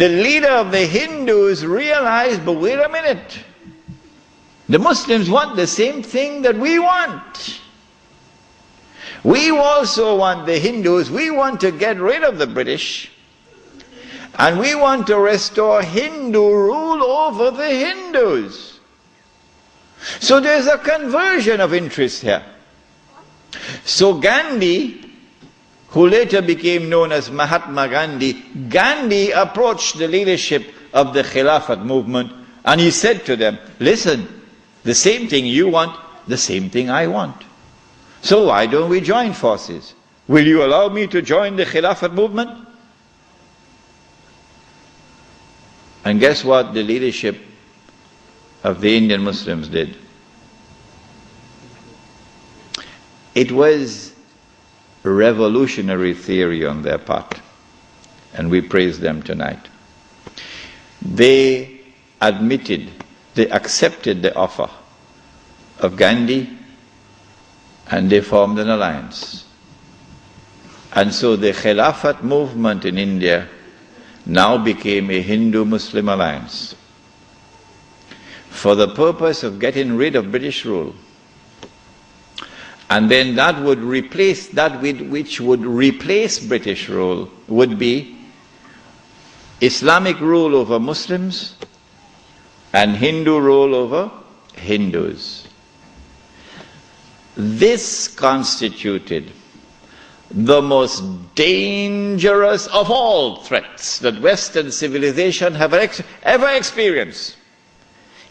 the leader of the Hindus realized, but wait a minute, the Muslims want the same thing that we want. We also want, the Hindus, we want to get rid of the British, and we want to restore Hindu rule over the Hindus. So there's a conversion of interest here. So Gandhi, who later became known as Mahatma Gandhi, Gandhi approached the leadership of the Khilafat movement and he said to them, listen, the same thing you want, the same thing I want. So why don't we join forces? Will you allow me to join the Khilafat movement? And guess what the leadership of the Indian Muslims did? It was revolutionary theory on their part, and we praise them tonight. They admitted, they accepted the offer of Gandhi, and they formed an alliance. And so the Khilafat movement in India now became a Hindu-Muslim alliance for the purpose of getting rid of British rule. And then that would replace, that which would replace British rule would be Islamic rule over Muslims and Hindu rule over Hindus. This constituted the most dangerous of all threats that Western civilization have ever experienced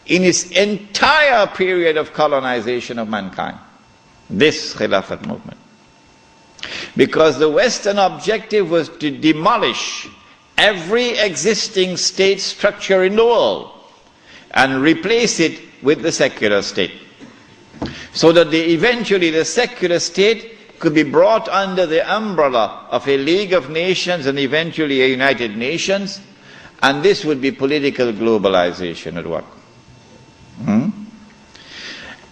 in its entire period of colonization of mankind. This Khilafat movement. Because the Western objective was to demolish every existing state structure in the world and replace it with the secular state. So that eventually the secular state could be brought under the umbrella of a League of Nations and eventually a United Nations, and this would be political globalization at work.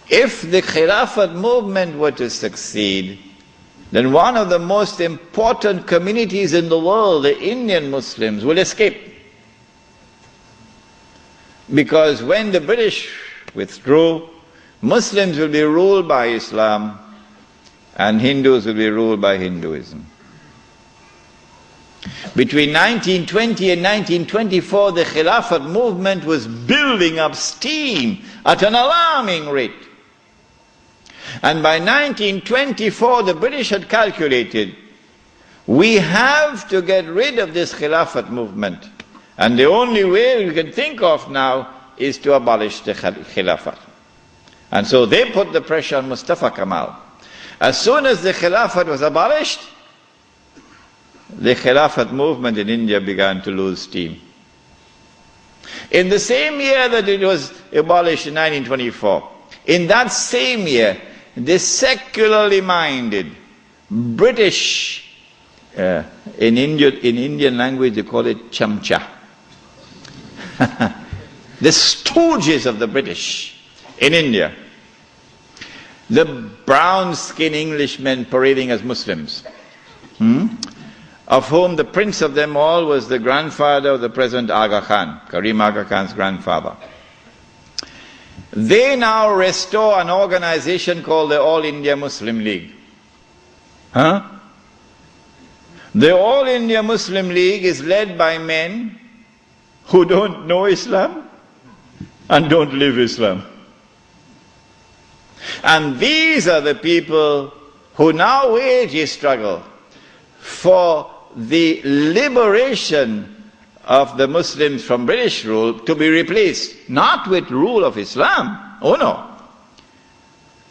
If the Khilafat movement were to succeed, then one of the most important communities in the world, the Indian Muslims, will escape. Because when the British withdrew, Muslims will be ruled by Islam and Hindus will be ruled by Hinduism. Between 1920 and 1924, the Khilafat movement was building up steam at an alarming rate. And by 1924, the British had calculated, we have to get rid of this Khilafat movement. And the only way we can think of now is to abolish the Khilafat. And so they put the pressure on Mustafa Kemal. As soon as the Khilafat was abolished, the Khilafat movement in India began to lose steam. In the same year that it was abolished in 1924, in that same year, the secularly minded British, in Indian language they call it chamcha, the stooges of the British in India, the brown-skinned Englishmen parading as Muslims, of whom the prince of them all was the grandfather of the present Aga Khan, Karim Aga Khan's grandfather. They now restore an organization called the All India Muslim League. The All India Muslim League is led by men who don't know Islam and don't live Islam. And these are the people who now wage a struggle for the liberation of the Muslims from British rule to be replaced, not with rule of Islam, oh no,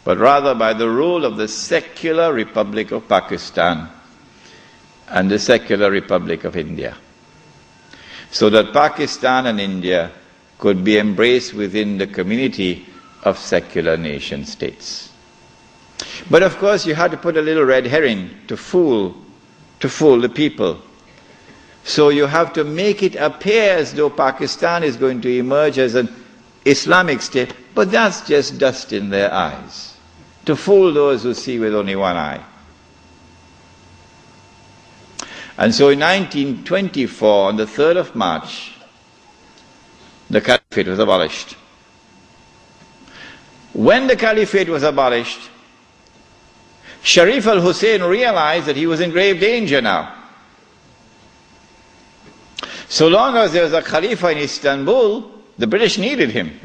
but rather by the rule of the secular Republic of Pakistan and the secular Republic of India. So that Pakistan and India could be embraced within the community of secular nation states. But of course you had to put a little red herring to fool the people. So you have to make it appear as though Pakistan is going to emerge as an Islamic state, but that's just dust in their eyes, to fool those who see with only one eye. And so in 1924, on the 3rd of March, the Caliphate was abolished. When the Caliphate was abolished, Sharif al-Hussein realized that he was in grave danger now. So long as there was a Khalifa in Istanbul, the British needed him.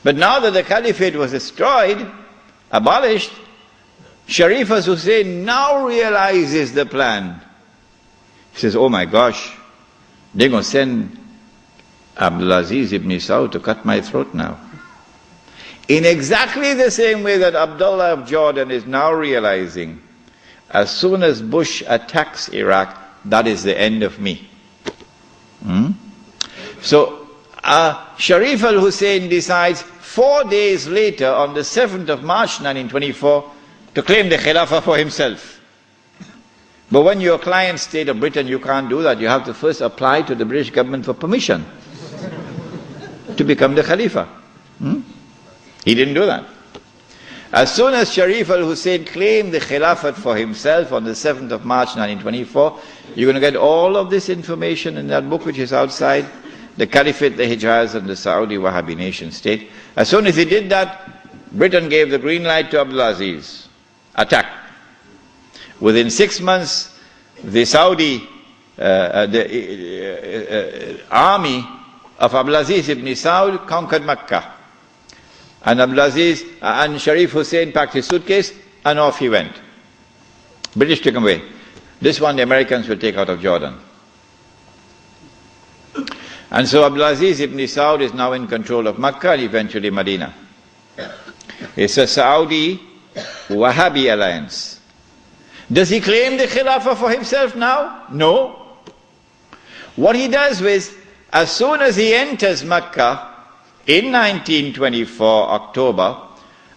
But now that the Caliphate was destroyed, abolished, Sharif al-Hussein now realizes the plan. He says, oh my gosh, they're going to send Abdulaziz ibn Saud to cut my throat now. In exactly the same way that Abdullah of Jordan is now realizing, as soon as Bush attacks Iraq, that is the end of me. So Sharif al-Hussein decides 4 days later, on the 7th of March 1924, to claim the Khilafah for himself. But when you're a client state of Britain, you can't do that. You have to first apply to the British government for permission to become the Khalifa. He didn't do that. As soon as Sharif al-Hussein claimed the Khilafat for himself on the 7th of March 1924, you're going to get all of this information in that book which is outside, the Caliphate, the Hijaz and the Saudi Wahhabi nation state. As soon as he did that, Britain gave the green light to Abdulaziz. Attack. Within 6 months, the Saudi army of Abdulaziz ibn Saud conquered Mecca. And Abdulaziz and Sharif Hussein packed his suitcase and off he went. British took him away. This one the Americans will take out of Jordan. And so Abdulaziz ibn Saud is now in control of Mecca and eventually Medina. It's a Saudi Wahhabi alliance. Does he claim the Khilafah for himself now? No. What he does is, as soon as he enters Mecca, in 1924, October,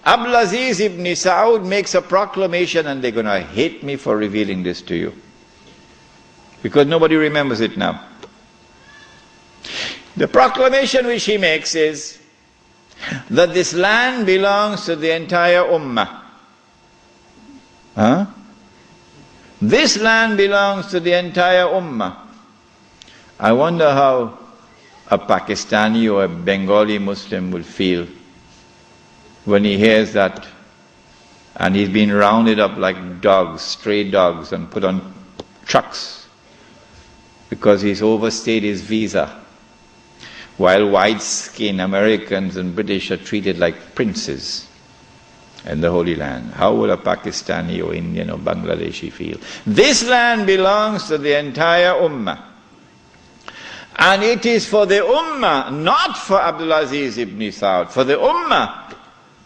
Abdulaziz ibn Saud makes a proclamation, and they're going to hate me for revealing this to you, because nobody remembers it now. The proclamation which he makes is that this land belongs to the entire Ummah. This land belongs to the entire Ummah. I wonder how a Pakistani or a Bengali Muslim will feel when he hears that, and he's been rounded up like dogs, stray dogs, and put on trucks because he's overstayed his visa, while white-skinned Americans and British are treated like princes in the Holy Land. How will a Pakistani or Indian or Bangladeshi feel? This land belongs to the entire Ummah. And it is for the Ummah, not for Abdulaziz ibn Saud, for the Ummah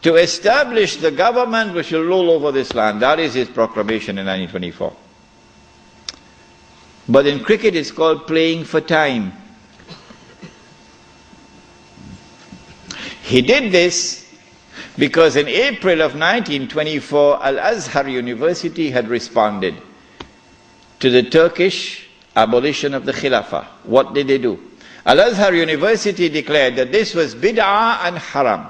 to establish the government which will rule over this land. That is his proclamation in 1924. But in cricket it's called playing for time. He did this because in April of 1924, Al-Azhar University had responded to the Turkish abolition of the Khilafah. What did they do? Al-Azhar University declared that this was bid'ah and haram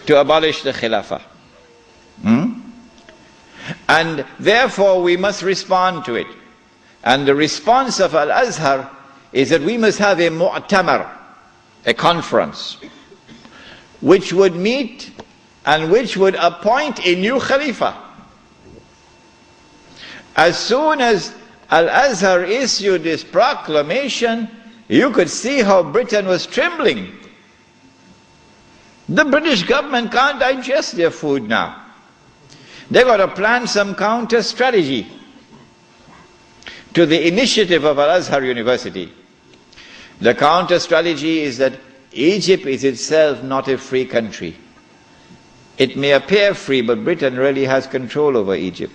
to abolish the Khilafah. And therefore we must respond to it. And the response of Al-Azhar is that we must have a mu'tamar, a conference, which would meet and which would appoint a new Khalifa. As soon as Al-Azhar issued this proclamation, you could see how Britain was trembling. The British government can't digest their food now. They've got to plan some counter strategy to the initiative of Al-Azhar University. The counter strategy is that Egypt is itself not a free country. It may appear free, but Britain really has control over Egypt.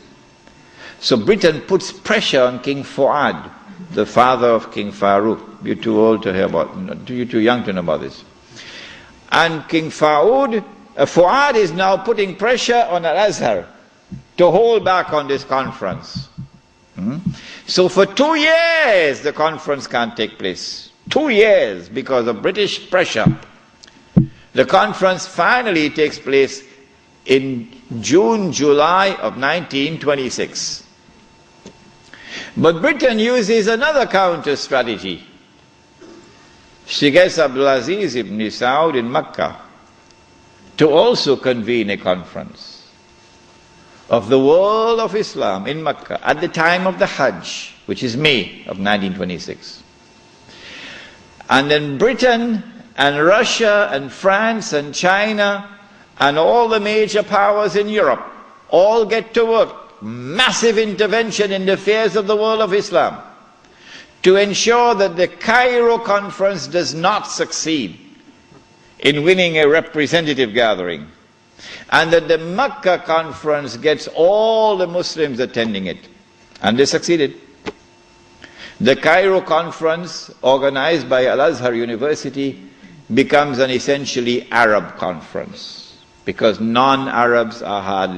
So Britain puts pressure on King Fuad, the father of King Farouk. You're too old to hear about, you're too young to know about this. And King Fuad is now putting pressure on Al-Azhar to hold back on this conference. So for 2 years the conference can't take place. 2 years because of British pressure. The conference finally takes place in June, July of 1926. But Britain uses another counter strategy. She gets Abdulaziz ibn Saud in Mecca to also convene a conference of the world of Islam in Mecca at the time of the Hajj, which is May of 1926. And then Britain and Russia and France and China and all the major powers in Europe all get to work. Massive intervention in the affairs of the world of Islam to ensure that the Cairo conference does not succeed in winning a representative gathering, and that the Mecca conference gets all the Muslims attending it. And they succeeded. The Cairo conference, organized by Al-Azhar University, becomes an essentially Arab conference, because non-Arabs are hardly